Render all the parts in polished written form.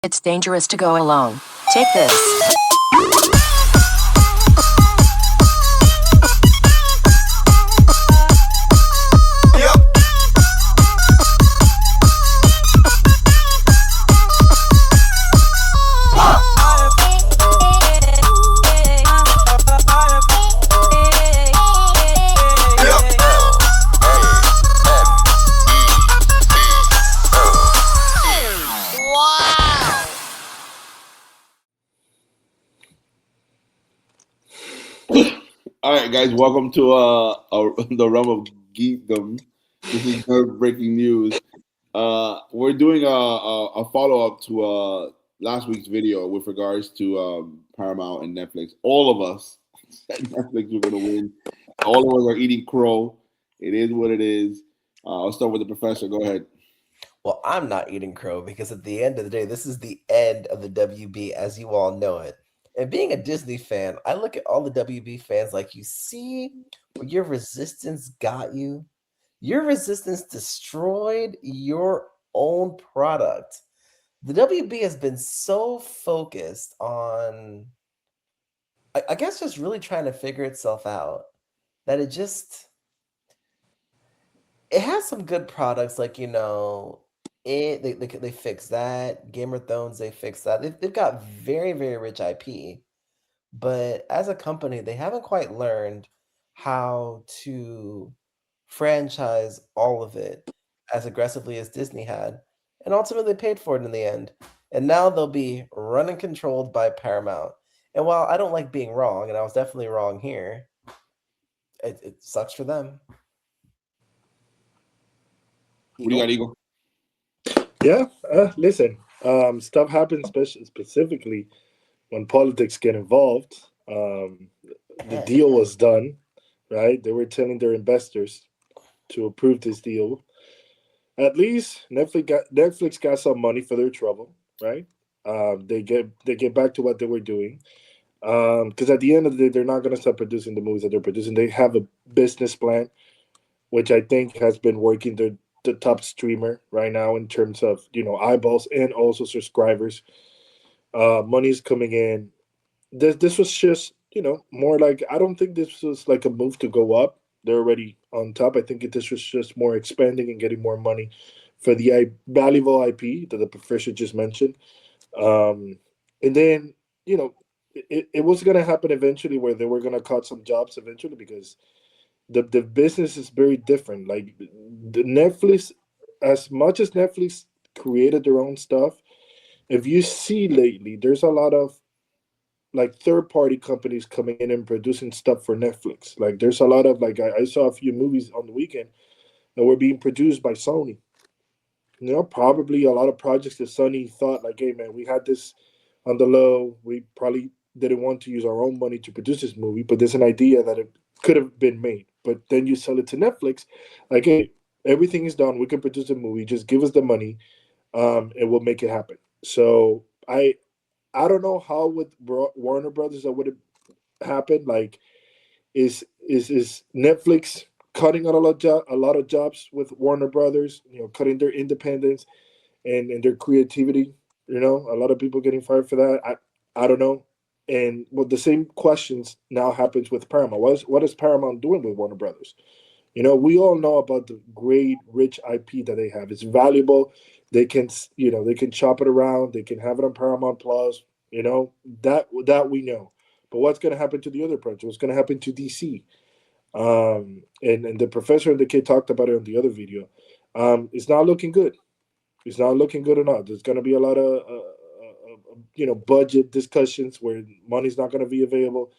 It's dangerous to go alone. Take this. All right, guys, welcome to the realm of geekdom. This is breaking news. We're doing a follow up to last week's video with regards to Paramount and Netflix. All of us said Netflix were going to win. All of us are eating crow. It is what it is. I'll start with the professor. Go ahead. Well, I'm not eating crow because at the end of the day, this is the end of the WB as you all know it. And being a Disney fan, I look at all the WB fans like, you see where your resistance got you? Your resistance destroyed your own product. The WB has been so focused on, I guess, just really trying to figure itself out that it has some good products like, they fix that. Game of Thrones, they fix that. They've got very, very rich IP. But as a company, they haven't quite learned how to franchise all of it as aggressively as Disney had. And ultimately paid for it in the end. And now they'll be run and controlled by Paramount. And while I don't like being wrong, and I was definitely wrong here, it sucks for them. What do you got, Eagle? Yeah, listen, stuff happens specifically when politics get involved. The deal was done, right? They were telling their investors to approve this deal. At least Netflix got some money for their trouble, right? They get back to what they were doing. Because at the end of the day, they're not going to stop producing the movies that they're producing. They have a business plan, which I think has been working the top streamer right now in terms of eyeballs and also subscribers. Money's coming in. This was just more like, I don't think this was like a move to go up. They're already on top. I think this was just more expanding and getting more money for the valuable IP that the professor just mentioned. And then it was going to happen eventually where they were going to cut some jobs eventually because the business is very different. Like the Netflix, as much as Netflix created their own stuff, if you see lately, there's a lot of like third party companies coming in and producing stuff for Netflix. Like there's a lot of like I saw a few movies on the weekend that were being produced by Sony. Probably a lot of projects that Sony thought like, hey man, we had this on the low. We probably didn't want to use our own money to produce this movie, but there's an idea that it could have been made. But then you sell it to Netflix, like, hey, everything is done. We can produce a movie. Just give us the money, and we'll make it happen. So I don't know how with Warner Brothers that would have happened. Like, is Netflix cutting out a lot of jobs with Warner Brothers? Cutting their independence and their creativity. A lot of people getting fired for that. I don't know. And well, the same questions now happens with Paramount. What is Paramount doing with Warner Brothers? We all know about the great rich IP that they have. It's valuable. They can chop it around. They can have it on Paramount Plus. That we know. But what's going to happen to the other projects? What's going to happen to DC? And the professor and the kid talked about it on the other video. It's not looking good. It's not looking good enough. There's going to be a lot of budget discussions where money's not going to be available.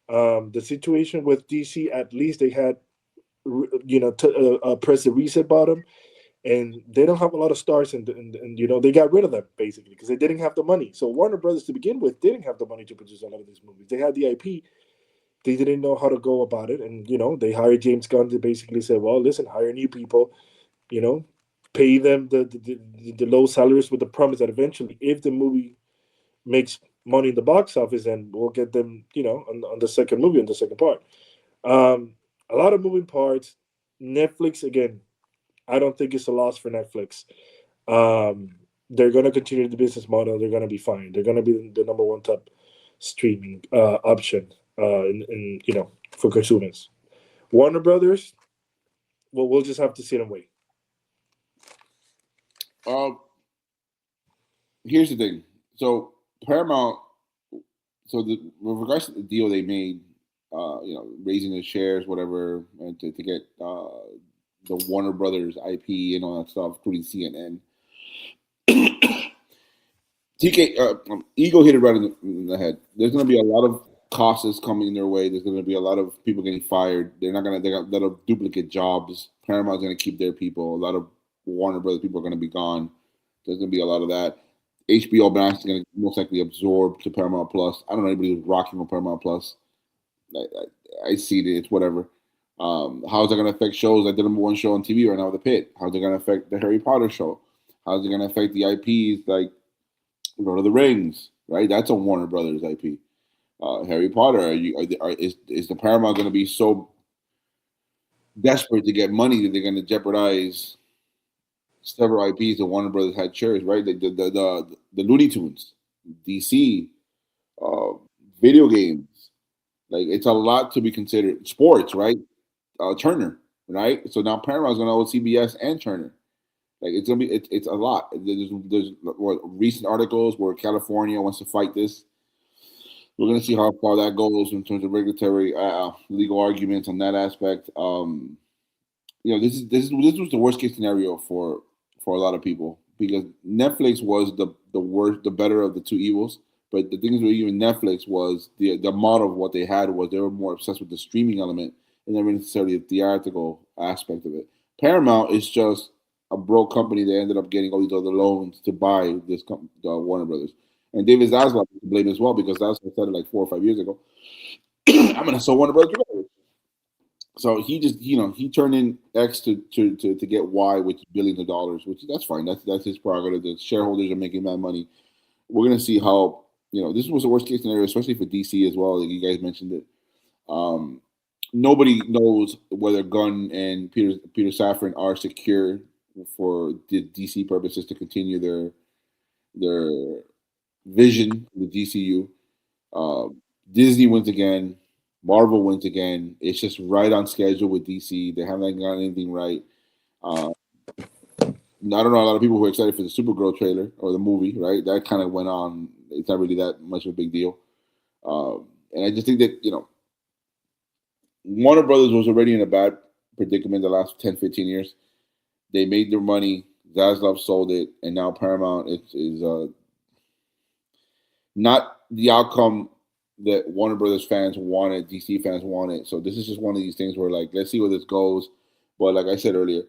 The situation with DC, at least they had press the reset button, and they don't have a lot of stars, and they got rid of them basically because they didn't have the money. So Warner Brothers to begin with didn't have the money to produce a lot of these movies. They had the IP, they didn't know how to go about it, and they hired James Gunn to basically say, well, listen, hire new people, pay them the low salaries with the promise that eventually, if the movie makes money in the box office, then we'll get them, on the second movie, on the second part. A lot of moving parts. Netflix, again, I don't think it's a loss for Netflix. they're going to continue the business model. They're going to be fine. They're going to be the number one top streaming option in for consumers. Warner Brothers, well, we'll just have to sit and wait. Here's the thing. So Paramount. So with regards to the deal they made, raising the shares, whatever, and to get the Warner Brothers IP and all that stuff, including CNN. TK Ego hit it right in the head. There's going to be a lot of costs coming their way. There's going to be a lot of people getting fired. They're got a lot of duplicate jobs. Paramount's going to keep their people. A lot of Warner Brothers people are going to be gone. There's going to be a lot of that. HBO Max is going to most likely absorb to Paramount Plus. I don't know anybody who's rocking on Paramount Plus. I see it. It's whatever. How's it going to affect shows like the number one show on TV right now, The Pit? How's it going to affect the Harry Potter show? How's it going to affect the IPs like Lord of the Rings? Right, that's a Warner Brothers IP. Harry Potter. Is the Paramount going to be so desperate to get money that they're going to jeopardize several IPs that Warner Brothers had shares? Right, the Looney Tunes, DC, video games. Like it's a lot to be considered. Sports, right? Turner, right? So now Paramount's going to own CBS and Turner. Like it's gonna be, it's a lot. There's recent articles where California wants to fight this. We're gonna see how far that goes in terms of regulatory, legal arguments on that aspect. This was the worst case scenario for a lot of people because Netflix was the worst, the better of the two evils. But the thing is, with even Netflix was the model of what they had was they were more obsessed with the streaming element and never necessarily the theatrical aspect of it. Paramount is just a broke company that ended up getting all these other loans to buy this Warner Brothers. And David Zaslav is to blame as well because Zaslav said it like 4 or 5 years ago. I'm gonna sell Warner Brothers. So he just he turned in X to get Y, which is billions of dollars, which that's fine. That's his prerogative. The shareholders are making that money. We're gonna see how this was the worst case scenario, especially for DC as well. Like you guys mentioned it. Nobody knows whether Gunn and Peter Safran are secure for the DC purposes to continue their vision, the DCU. Disney wins again. Marvel wins again. It's just right on schedule with DC. They haven't gotten anything right. I don't know a lot of people who are excited for the Supergirl trailer or the movie, right? That kind of went on. It's not really that much of a big deal. And I just think that, Warner Brothers was already in a bad predicament the last 10, 15 years. They made their money. Zaslav sold it. And now Paramount is not the outcome that Warner Brothers fans wanted, DC fans wanted. So this is just one of these things where, like, let's see where this goes. But like I said earlier,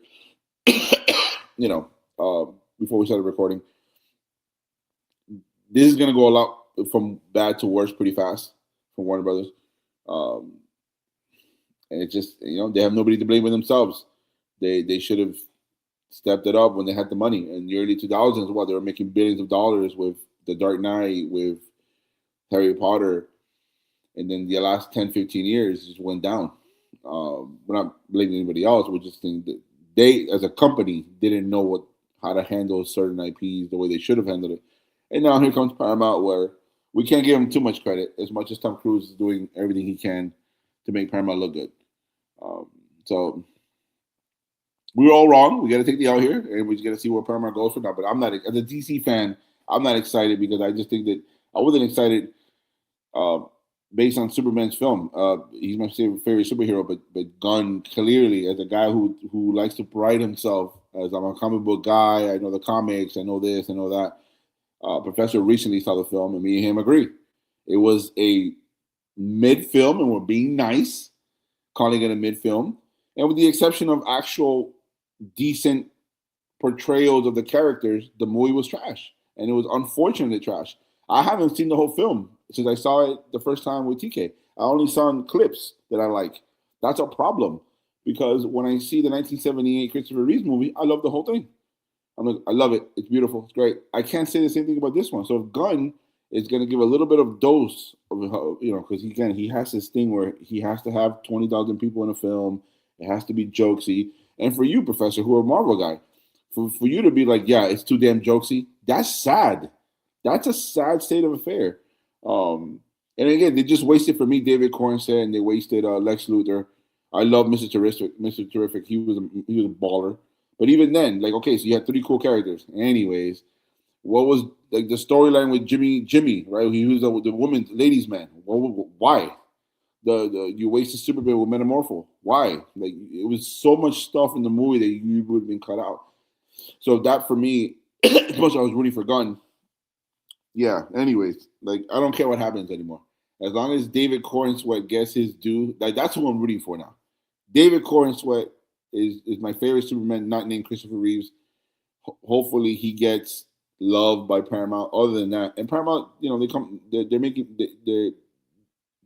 before we started recording, this is going to go a lot from bad to worse pretty fast for Warner Brothers. And it's just, they have nobody to blame but themselves. They should have stepped it up when they had the money. In the early 2000s, they were making billions of dollars with The Dark Knight, with Harry Potter. And then the last 10, 15 years just went down. We're not blaming anybody else. We're just saying that they, as a company, didn't know how to handle certain IPs the way they should have handled it. And now here comes Paramount, where we can't give him too much credit, as much as Tom Cruise is doing everything he can to make Paramount look good. So we were all wrong. We got to take the L here, and we just got to see where Paramount goes for now. But I'm not, as a DC fan, I'm not excited because I just think that I wasn't excited based on Superman's film. He's my favorite superhero, but Gunn clearly, as a guy who likes to pride himself as I'm a comic book guy, I know the comics, I know this, I know that. Professor recently saw the film, and me and him agree. It was a mid-film, and we're being nice, calling it a mid-film. And with the exception of actual decent portrayals of the characters, the movie was trash. And it was unfortunately trash. I haven't seen the whole film since I saw it the first time with TK. I only saw clips that I like. That's a problem. Because when I see the 1978 Christopher Reeve movie, I love the whole thing. I'm like, I love it. It's beautiful. It's great. I can't say the same thing about this one. So if Gunn is going to give a little bit of dose of, because he has this thing where he has to have 20,000 people in a film. It has to be jokesy. And for you, Professor, who are a Marvel guy, for you to be like, yeah, it's too damn jokesy, That's sad. That's a sad state of affair. And again, they just wasted for me David Cornsett, and they wasted Lex Luthor. I love Mr. Terrific. Mr. Terrific, he was a baller. But even then, like, okay, so you had 3 cool characters. Anyways, what was like the storyline with Jimmy, right? He was the woman, ladies' man. Why? The you wasted Superman with Metamorpho. Why? Like, it was so much stuff in the movie that you would have been cut out. So that for me, as much as I was rooting for Gunn, yeah. Anyways, like, I don't care what happens anymore. As long as David Cornsweet gets his due, like, that's who I'm rooting for now. David Cornsweet is my favorite Superman, not named Christopher Reeves. Hopefully, he gets loved by Paramount. Other than that, and Paramount, they're making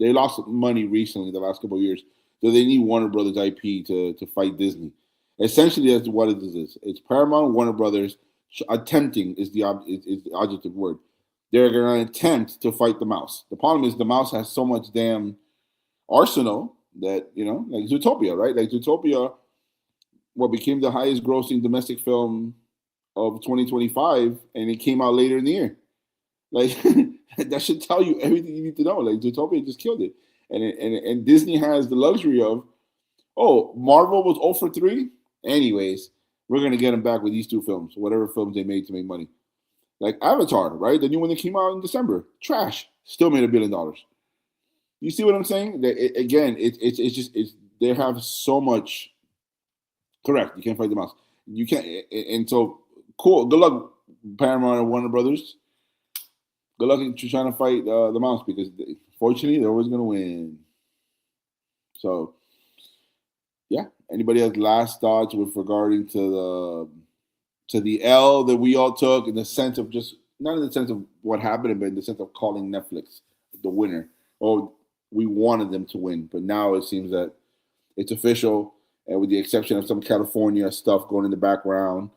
they lost money recently the last couple of years, so they need Warner Brothers IP to fight Disney. Essentially, that's what it is. It's Paramount, Warner Brothers attempting is the adjective word. They're going to attempt to fight the mouse. The problem is the mouse has so much damn arsenal that, like Zootopia, right? Like Zootopia, what became the highest grossing domestic film of 2025, and it came out later in the year. Like, that should tell you everything you need to know. Like, Zootopia just killed it. And Disney has the luxury of, Marvel was 0 for 3? Anyways, we're going to get them back with these 2 films, whatever films they made to make money. Like Avatar, right? The new one that came out in December. Trash. Still made $1 billion. You see what I'm saying? They have so much. Correct. You can't fight the mouse. You can't. And so, cool. Good luck, Paramount and Warner Brothers. Good luck in trying to fight the mouse, because fortunately they're always going to win. So, yeah. Anybody has last thoughts with regarding to the L that we all took, in the sense of just, not in the sense of what happened, but in the sense of calling Netflix the winner? Or we wanted them to win, but now it seems that it's official, and with the exception of some California stuff going in the background,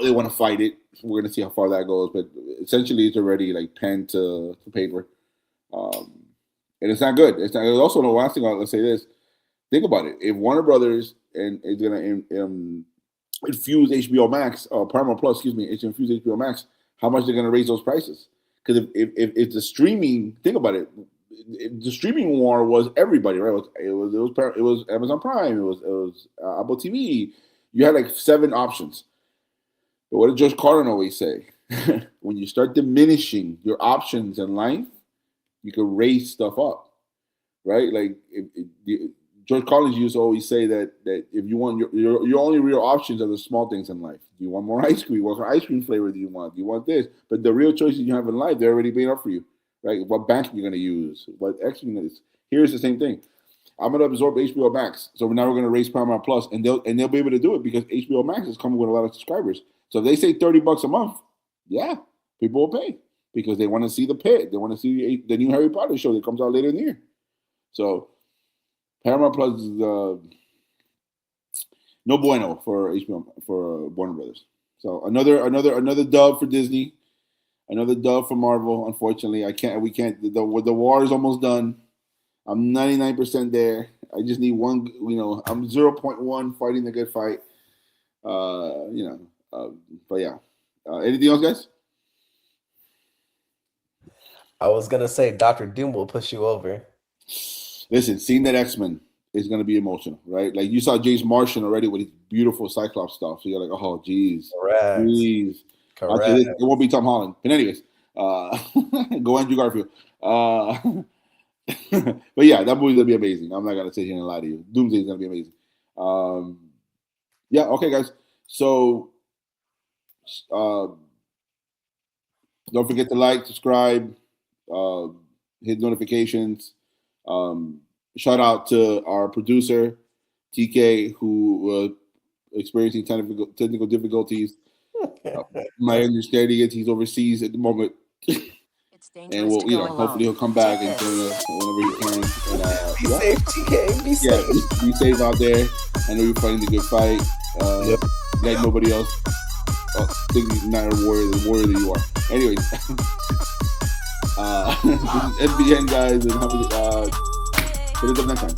they want to fight it. We're going to see how far that goes, but essentially it's already like pen to paper. And it's not good. It's also, the last thing I'll say this. Think about it. If Warner Brothers is going to infuse HBO Max, Paramount Plus, it's infuse HBO Max, how much they're going to raise those prices? Because if the streaming, think about it, if the streaming war was everybody, right? It was Amazon Prime, it was Apple TV. You had like 7 options. But what did George Carlin always say? When you start diminishing your options in life, you can raise stuff up, right? Like George Carlin used to always say that if you want your only real options are the small things in life. Do you want more ice cream? What ice cream flavor do you want? Do you want this? But the real choices you have in life, they're already made up for you, right? What bank are you going to use? What extra you're going to use? Here's the same thing. I'm going to absorb HBO Max, so now we're going to raise Paramount Plus, and they'll be able to do it because HBO Max is coming with a lot of subscribers. So if they say $30 a month, yeah, people will pay because they want to see the pit. They want to see the new Harry Potter show that comes out later in the year. So Paramount Plus is no bueno for HBO, for Warner Brothers. So another dub for Disney, another dub for Marvel. Unfortunately, we can't. The war is almost done. I'm 99% there. I just need one. I'm 0.1 fighting the good fight. But yeah. Anything else, guys? I was gonna say Dr. Doom will push you over. Listen, seeing that X-Men is going to be emotional, right? Like, you saw James Marsden already with his beautiful Cyclops stuff. So you're like, oh, geez. Correct. It won't be Tom Holland. But anyways, go Andrew Garfield. But yeah, that movie's going to be amazing. I'm not going to sit here and lie to you. Doomsday is going to be amazing. Yeah, okay, guys. So don't forget to like, subscribe, hit notifications. Shout out to our producer, TK, who experiencing technical difficulties. My understanding is he's overseas at the moment. It's dangerous And to go alone. hopefully he'll come back and join us whenever he can. And, Be safe, TK. Be safe. Yeah, be safe out there. I know you're fighting the good fight. Like nobody else. Think you're not a warrior that you are. Anyways, this is NBN, guys, and have a good. Hit us up next time.